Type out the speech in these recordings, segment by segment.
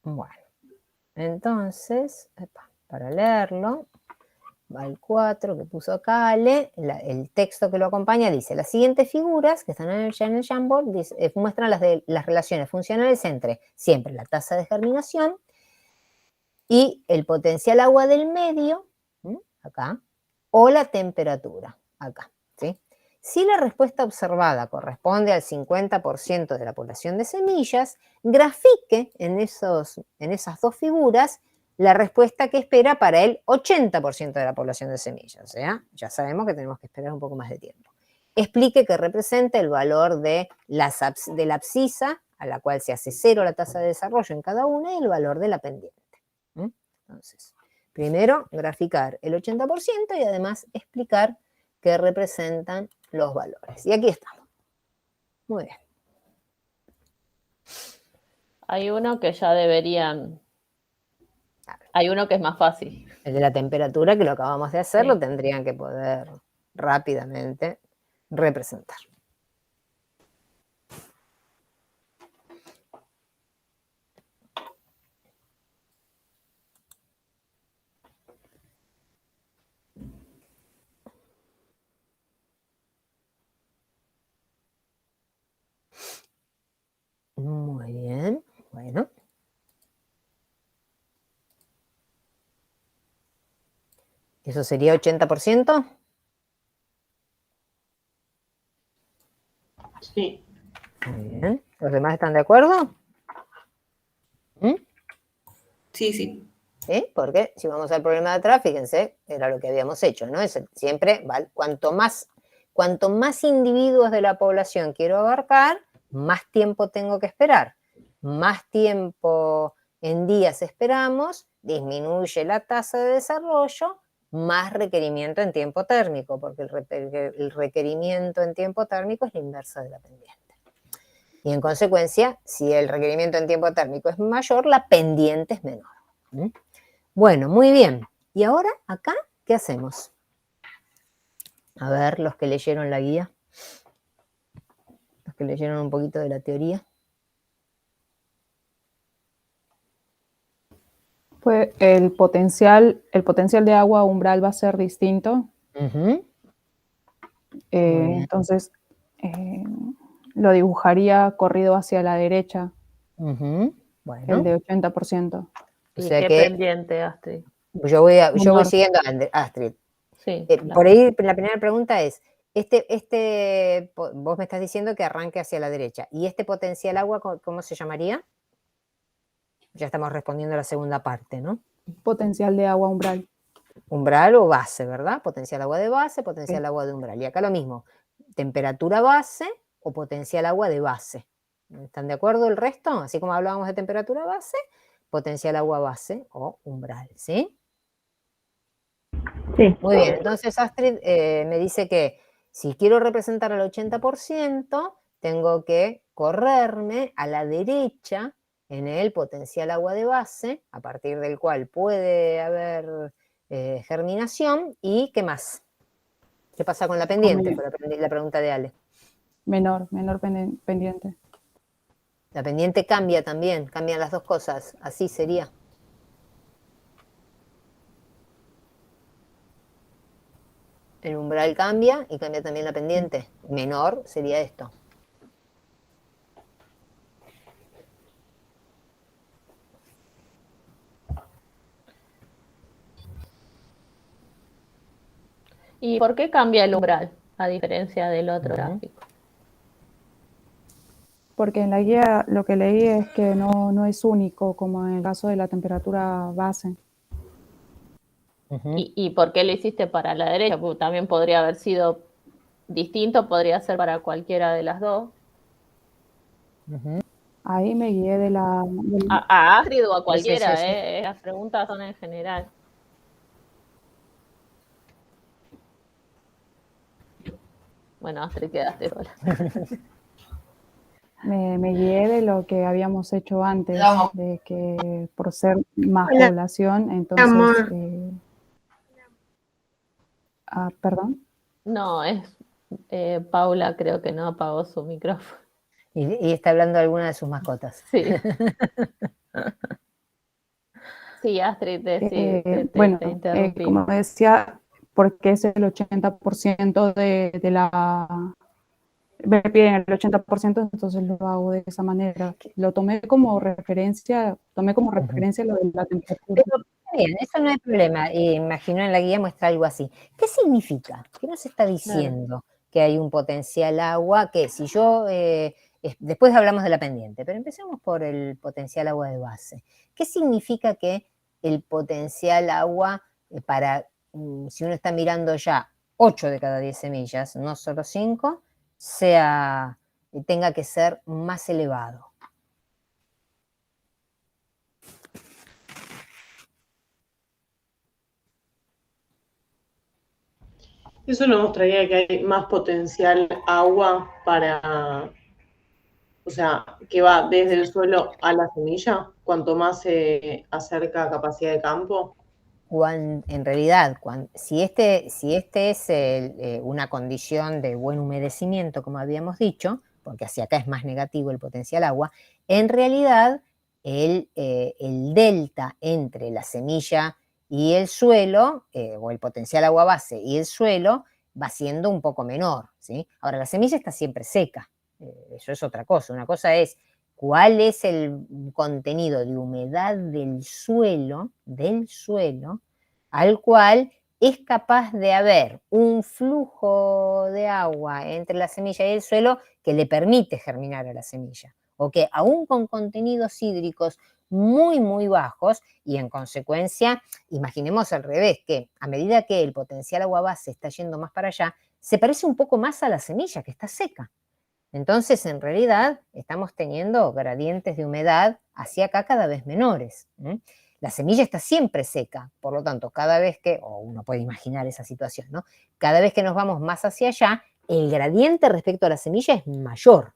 Bueno, entonces, para leerlo, va el 4 que puso acá Ale, el texto que lo acompaña dice, las siguientes figuras que están en el Jamboard muestran las relaciones funcionales entre siempre la tasa de germinación y el potencial agua del medio, acá, o la temperatura, acá, ¿sí? Si la respuesta observada corresponde al 50% de la población de semillas, grafique en esas dos figuras la respuesta que espera para el 80% de la población de semillas. O sea, ya sabemos que tenemos que esperar un poco más de tiempo. Explique que representa el valor de la abscisa, a la cual se hace 0 la tasa de desarrollo en cada una, y el valor de la pendiente. Entonces, primero, graficar el 80% y además explicar qué representan los valores. Y aquí estamos. Muy bien. Hay uno que ya deberían... Hay uno que es más fácil. El de la temperatura, que lo acabamos de hacer, sí, lo tendrían que poder rápidamente representar. Muy bien, bueno. ¿Eso sería 80%? Sí. Muy bien. ¿Los demás están de acuerdo? Sí, sí. ¿Sí? Porque si vamos al problema de atrás, fíjense, era lo que habíamos hecho, ¿no? Siempre, ¿vale? Cuanto más individuos de la población quiero abarcar, más tiempo tengo que esperar. Más tiempo en días esperamos, disminuye la tasa de desarrollo, más requerimiento en tiempo térmico, porque el requerimiento en tiempo térmico es la inversa de la pendiente. Y en consecuencia, si el requerimiento en tiempo térmico es mayor, la pendiente es menor. Bueno, muy bien. ¿Y ahora acá qué hacemos? A ver, los que leyeron la guía, los que leyeron un poquito de la teoría. Pues el potencial de agua umbral va a ser distinto. Entonces, lo dibujaría corrido hacia la derecha, bueno. El de 80%. ¿Y o sea qué pendiente, Astrid? Yo voy siguiendo a Astrid. Sí, por ahí la primera pregunta es, vos me estás diciendo que arranque hacia la derecha, ¿y este potencial agua cómo se llamaría? Ya estamos respondiendo a la segunda parte, ¿no? Potencial de agua umbral. Umbral o base, ¿verdad? Potencial agua de base, potencial agua de umbral. Y acá lo mismo, temperatura base o potencial agua de base. ¿Están de acuerdo el resto? Así como hablábamos de temperatura base, potencial agua base o umbral, ¿sí? Sí. Muy bien, entonces Astrid me dice que si quiero representar al 80%, tengo que correrme a la derecha en el potencial agua de base, a partir del cual puede haber germinación. ¿Y qué más? ¿Qué pasa con la pendiente? Fue la pregunta de Ale. Menor pendiente. La pendiente cambia también, cambian las dos cosas, así sería. El umbral cambia y cambia también la pendiente. Menor sería esto. ¿Y por qué cambia el umbral, a diferencia del otro gráfico? Porque en la guía lo que leí es que no es único, como en el caso de la temperatura base. ¿Y por qué lo hiciste para la derecha? Porque también podría haber sido distinto, podría ser para cualquiera de las dos. Ahí me guié de la... A Astrid o a cualquiera, sí. Las preguntas son en general. Bueno, Astrid, quedaste sola. Me guié de lo que habíamos hecho antes, de que por ser más población, entonces... ¿Perdón? No, Paula creo que no apagó su micrófono. Y está hablando de alguna de sus mascotas. Sí. Sí, Astrid, te Bueno, interrumpí. como decía, porque es el 80% de la... Me piden el 80%, entonces lo hago de esa manera. Lo tomé como referencia lo de la temperatura. Pero bien, eso no hay problema. Imagino en la guía muestra algo así. ¿Qué significa? ¿Qué nos está diciendo? Que hay un potencial agua, que si yo, después hablamos de la pendiente, pero empecemos por el potencial agua de base. ¿Qué significa que el potencial agua si uno está mirando ya 8 de cada 10 semillas, no solo 5, tenga que ser más elevado? Eso nos mostraría que hay más potencial agua para, o sea, que va desde el suelo a la semilla, cuanto más se acerca a capacidad de campo. En realidad, si este es una condición de buen humedecimiento, como habíamos dicho, porque hacia acá es más negativo el potencial agua, en realidad el delta entre la semilla y el suelo, o el potencial agua base y el suelo, va siendo un poco menor, ¿sí? Ahora, la semilla está siempre seca, eso es otra cosa. Una cosa es cuál es el contenido de humedad del suelo, al cual es capaz de haber un flujo de agua entre la semilla y el suelo que le permite germinar a la semilla, o que aún con contenidos hídricos muy, muy bajos, y en consecuencia, imaginemos al revés, que a medida que el potencial agua base está yendo más para allá, se parece un poco más a la semilla que está seca. Entonces, en realidad, estamos teniendo gradientes de humedad hacia acá cada vez menores. La semilla está siempre seca, por lo tanto, cada vez que, o uno puede imaginar esa situación, ¿no? Cada vez que nos vamos más hacia allá, el gradiente respecto a la semilla es mayor,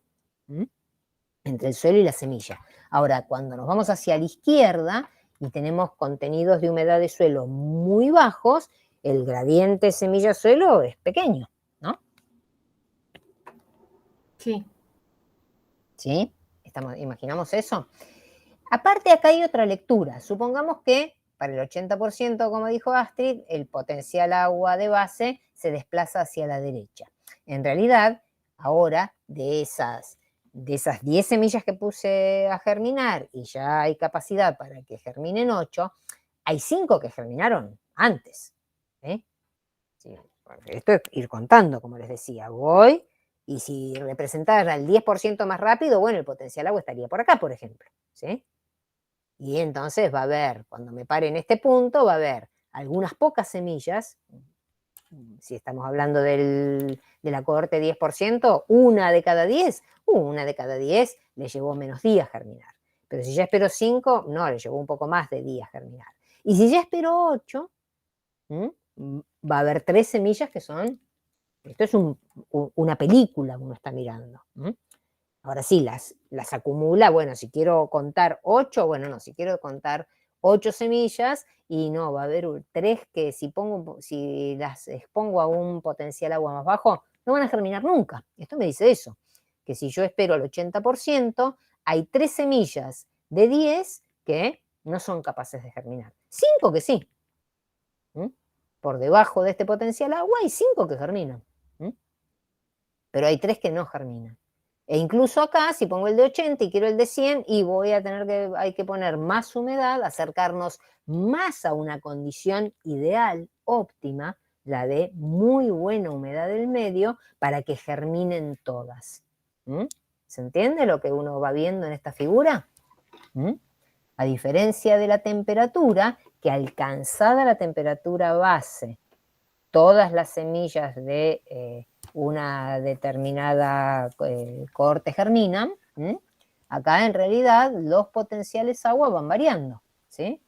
entre el suelo y la semilla. Ahora, cuando nos vamos hacia la izquierda y tenemos contenidos de humedad de suelo muy bajos, el gradiente semilla-suelo es pequeño, ¿no? Sí. ¿Sí? ¿Imaginamos eso? Aparte, acá hay otra lectura. Supongamos que para el 80%, como dijo Astrid, el potencial agua de base se desplaza hacia la derecha. En realidad, ahora, de esas 10 semillas que puse a germinar y ya hay capacidad para que germinen 8, hay 5 que germinaron antes. Sí, esto es ir contando, como les decía. Voy, y si representara el 10% más rápido, bueno, el potencial agua estaría por acá, por ejemplo, ¿sí? Y entonces va a haber, cuando me pare en este punto, va a haber algunas pocas semillas, si estamos hablando de la cohorte 10%, una de cada 10 le llevó menos días germinar. Pero si ya espero 5, no, le llevó un poco más de días germinar. Y si ya espero 8, va a haber 3 semillas que son, esto es una película que uno está mirando. Ahora sí, las acumula, bueno, si quiero contar 8, bueno, no, si quiero contar 8 semillas, y no, va a haber 3 que si las expongo a un potencial agua más bajo, no van a germinar nunca. Esto me dice eso, que si yo espero al 80%, hay 3 semillas de 10 que no son capaces de germinar. 5 que sí. Por debajo de este potencial agua hay 5 que germinan. Pero hay 3 que no germinan. E incluso acá, si pongo el de 80 y quiero el de 100, y hay que poner más humedad, acercarnos más a una condición ideal, óptima, la de muy buena humedad del medio, para que germinen todas. ¿Se entiende lo que uno va viendo en esta figura? A diferencia de la temperatura, que alcanzada la temperatura base, todas las semillas de una determinada cohorte germinan, acá en realidad los potenciales agua van variando, ¿sí?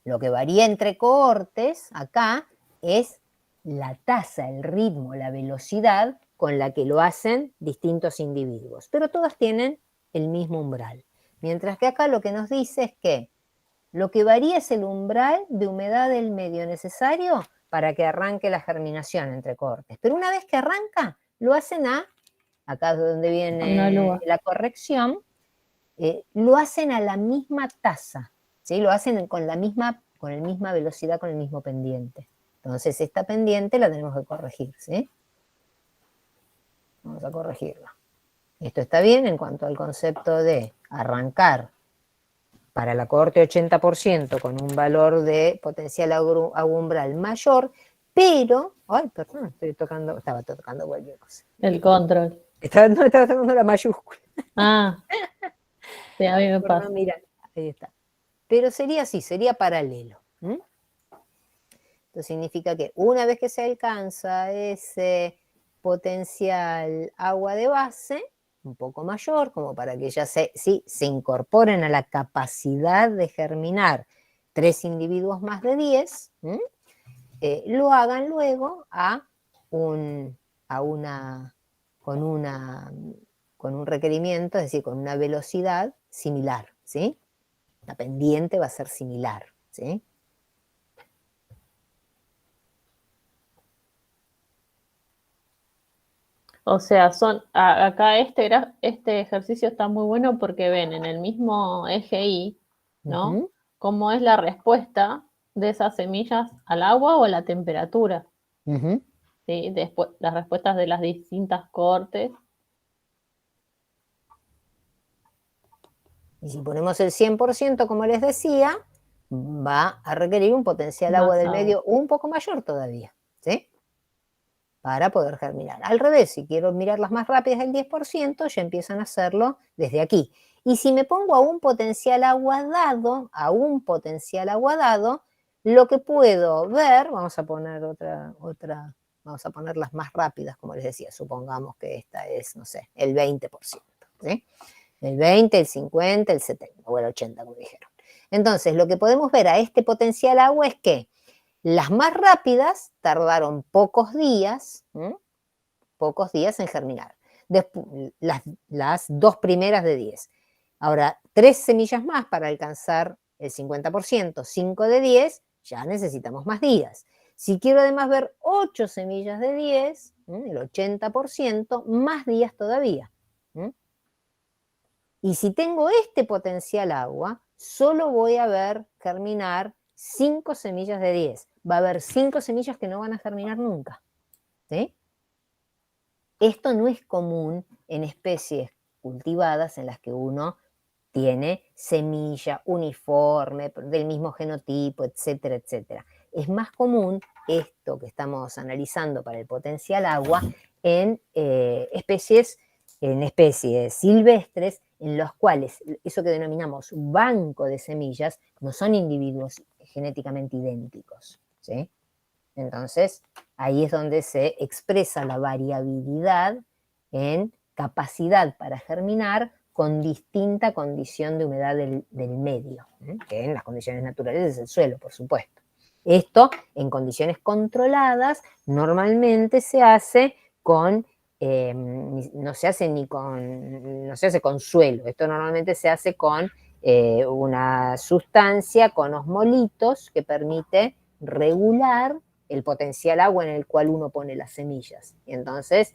Lo que varía entre cohortes acá es la tasa, el ritmo, la velocidad con la que lo hacen distintos individuos, pero todas tienen el mismo umbral. Mientras que acá lo que nos dice es que lo que varía es el umbral de humedad del medio necesario para que arranque la germinación entre cohortes. Pero una vez que arranca, lo hacen acá es donde viene la corrección, lo hacen a la misma tasa. ¿sí? Lo hacen con la misma velocidad, con el mismo pendiente. Entonces esta pendiente la tenemos que corregir, ¿sí? Vamos a corregirla. Esto está bien en cuanto al concepto de arrancar para la cohorte 80% con un valor de potencial agua umbral mayor, pero, ay, perdón, estaba tocando cualquier cosa. El control. No, estaba tocando la mayúscula. Ah, sí, a mí me pasa. Perdón, mira, ahí está. Pero sería así, sería paralelo. Esto significa que una vez que se alcanza ese potencial agua de base, un poco mayor, como para que ya se incorporen a la capacidad de germinar 3 individuos más de 10, lo hagan luego con un requerimiento, es decir, con una velocidad similar, ¿sí? La pendiente va a ser similar, ¿sí? O sea, acá este ejercicio está muy bueno porque ven en el mismo eje Y, ¿no? Ujú. Cómo es la respuesta de esas semillas al agua o a la temperatura, Ujú. ¿sí? Después, las respuestas de las distintas cohortes. Y si ponemos el 100%, como les decía, va a requerir un potencial agua Más del agua. medio un poco mayor todavía, ¿sí? Para poder germinar. Al revés, si quiero mirar las más rápidas del 10%, ya empiezan a hacerlo desde aquí. Y si me pongo a un potencial agua dado, lo que puedo ver, vamos a poner vamos a poner las más rápidas, como les decía, supongamos que esta es, no sé, el 20%, ¿sí? El 20, el 50, el 70 o el 80, como dijeron. Entonces, lo que podemos ver a este potencial agua es que las más rápidas tardaron pocos días en germinar. Las 2 primeras de 10. Ahora, 3 semillas más para alcanzar el 50%, 5 de 10, ya necesitamos más días. Si quiero además ver 8 semillas de 10, el 80%, más días todavía. Y si tengo este potencial agua, solo voy a ver germinar 5 semillas de 10. Va a haber 5 semillas que no van a germinar nunca, ¿sí? Esto no es común en especies cultivadas en las que uno tiene semilla uniforme, del mismo genotipo, etcétera, etcétera. Es más común esto que estamos analizando para el potencial agua en especies silvestres, en los cuales eso que denominamos banco de semillas no son individuos genéticamente idénticos, ¿sí? Entonces, ahí es donde se expresa la variabilidad en capacidad para germinar con distinta condición de humedad del medio, que en las condiciones naturales es el suelo, por supuesto. Esto, en condiciones controladas, normalmente se hace no se hace con suelo, esto normalmente se hace con una sustancia, con osmolitos, que permite regular el potencial agua en el cual uno pone las semillas. Y entonces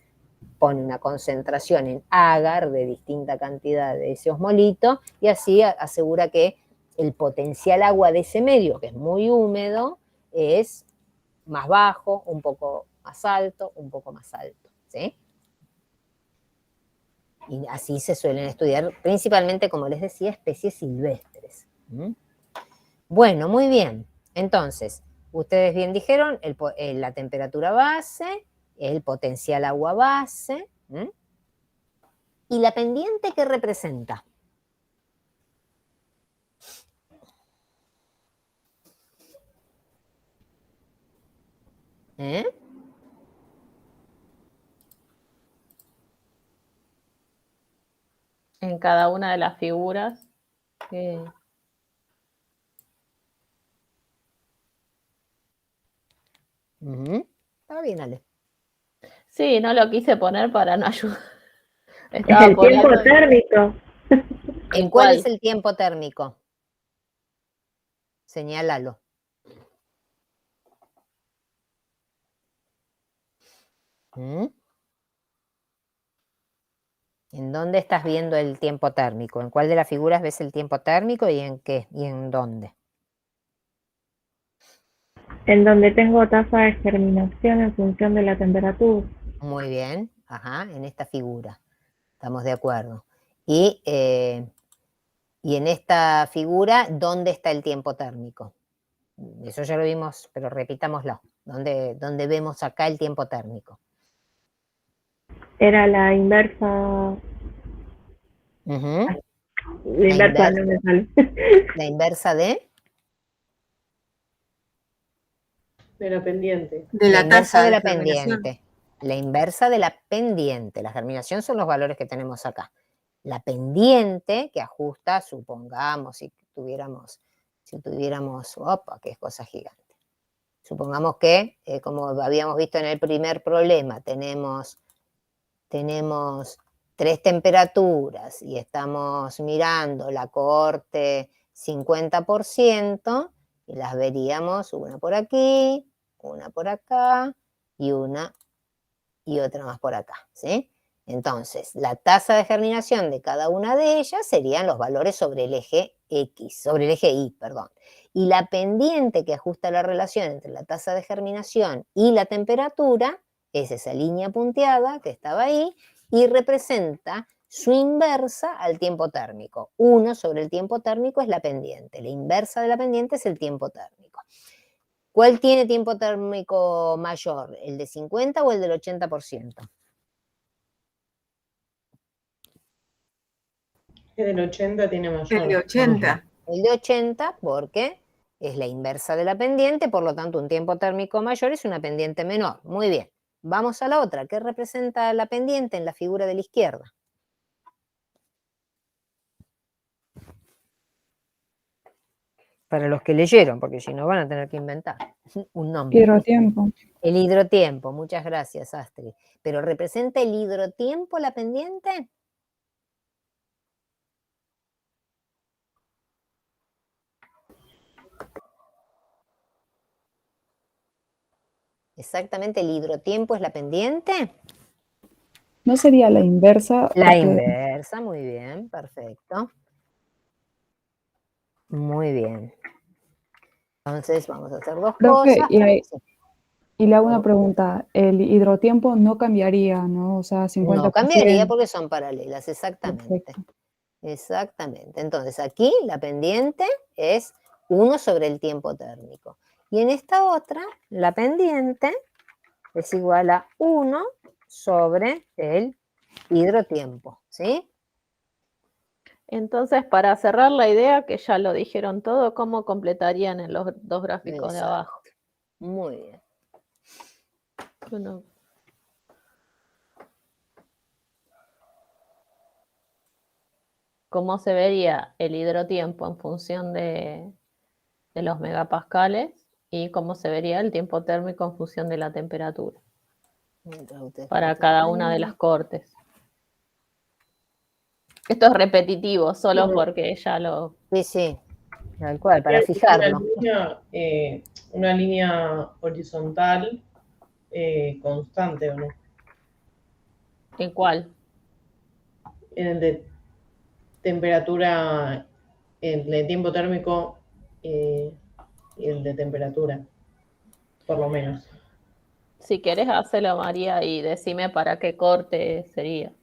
pone una concentración en agar de distinta cantidad de ese osmolito y así asegura que el potencial agua de ese medio, que es muy húmedo, es más bajo, un poco más alto, un poco más alto, ¿sí? Y así se suelen estudiar principalmente, como les decía, especies silvestres. Bueno, muy bien. Entonces, ustedes bien dijeron, la temperatura base, el potencial agua base, y la pendiente, ¿qué representa? ¿Eh? En cada una de las figuras. Está bien, Ale. Sí, no lo quise poner para no ayudar. Es Estaba el tiempo poniendo térmico. ¿En cuál es el tiempo térmico? Señálalo. ¿En dónde estás viendo el tiempo térmico? ¿En cuál de las figuras ves el tiempo térmico y en qué? ¿Y en dónde? En donde tengo tasa de germinación en función de la temperatura. Muy bien, ajá, en esta figura. Estamos de acuerdo. Y en esta figura, ¿dónde está el tiempo térmico? Eso ya lo vimos, pero repitámoslo. ¿Dónde vemos acá el tiempo térmico? Era la inversa. Ujú. La inversa no me sale. La inversa de la pendiente. De la la inversa tasa de de la germinación. pendiente. La inversa de la pendiente. La germinación son los valores que tenemos acá. La pendiente que ajusta, supongamos, si tuviéramos, opa, qué cosa gigante. Supongamos que, como habíamos visto en el primer problema, tenemos 3 temperaturas y estamos mirando la cohorte 50% y las veríamos una por aquí, una por acá y una y otra más por acá, ¿sí? Entonces, la tasa de germinación de cada una de ellas serían los valores sobre el eje X, sobre el eje Y, perdón. Y la pendiente que ajusta la relación entre la tasa de germinación y la temperatura es esa línea punteada que estaba ahí y representa su inversa al tiempo térmico. 1 sobre el tiempo térmico es la pendiente, la inversa de la pendiente es el tiempo térmico. ¿Cuál tiene tiempo térmico mayor? ¿El de 50 o el del 80%? El del 80 tiene mayor. El de 80. El de 80 porque es la inversa de la pendiente, por lo tanto un tiempo térmico mayor es una pendiente menor. Muy bien. Vamos a la otra. ¿Qué representa la pendiente en la figura de la izquierda? Para los que leyeron, porque si no van a tener que inventar un nombre. Hidrotiempo. El hidrotiempo, muchas gracias, Astrid. ¿Pero representa el hidrotiempo la pendiente? ¿Exactamente el hidrotiempo es la pendiente? ¿No sería la inversa? La Porque inversa, muy bien, perfecto. Muy bien. Entonces vamos a hacer dos Profe, cosas. y le hago una pregunta. El hidrotiempo no cambiaría, ¿no? O sea, 50%. No cambiaría porque son paralelas, exactamente. Perfecto. Exactamente. Entonces aquí la pendiente es 1 sobre el tiempo térmico. Y en esta otra, la pendiente es igual a 1 sobre el hidrotiempo, ¿sí? Entonces, para cerrar la idea, que ya lo dijeron todo, ¿cómo completarían en los dos gráficos de Exacto. abajo? Muy bien. Uno- ¿Cómo se vería el hidrotiempo en función de los megapascales? Y cómo se vería el tiempo térmico en función de la temperatura para cada una de las cortes. Esto es repetitivo, solo porque ya lo... Sí, sí, tal cual, para fijarlo. Una línea horizontal constante, ¿o no? ¿En cuál? En el de temperatura, el de tiempo térmico y el de temperatura, por lo menos. Si querés, hacelo, María, y decime para qué corte sería.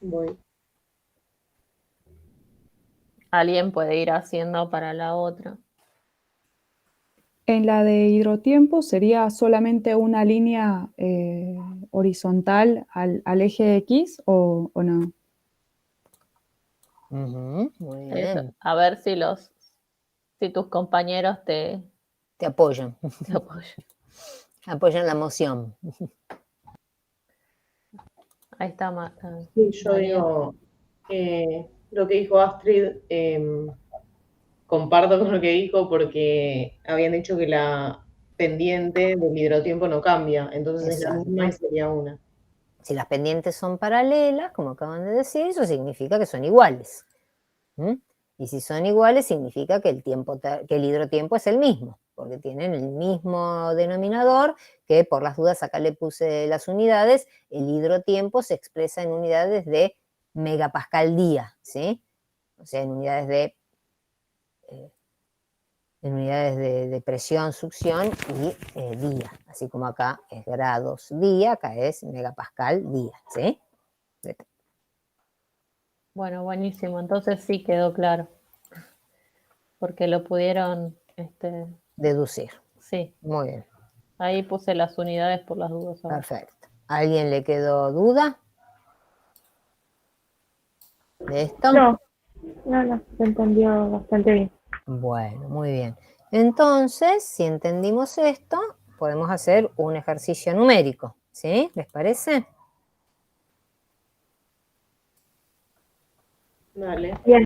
Voy. Alguien puede ir haciendo para la otra. En la de hidrotiempo sería solamente una línea horizontal al eje X o no. Muy bien. Eso. A ver si tus compañeros te apoyan. apoyan. Apoyan la moción. Ahí está Marta. Sí, yo digo, lo que dijo Astrid, comparto con lo que dijo porque habían dicho que la pendiente del hidrotiempo no cambia, entonces es la misma y sería una. Si las pendientes son paralelas, como acaban de decir, eso significa que son iguales. Y si son iguales, significa que el hidrotiempo es el mismo, porque tienen el mismo denominador, que por las dudas acá le puse las unidades. El hidrotiempo se expresa en unidades de megapascal día, ¿sí? O sea, en unidades de presión, succión y día. Así como acá es grados día, acá es megapascal día, ¿sí? Bueno, buenísimo. Entonces sí quedó claro. Porque lo pudieron, Deducir. sí. Muy bien. Ahí puse las unidades por las dudas. Ahora. Perfecto. ¿A alguien le quedó duda de esto? No, se entendió bastante bien. Bueno, muy bien. Entonces, si entendimos esto, podemos hacer un ejercicio numérico, ¿sí? ¿Les parece? Dale. Bien.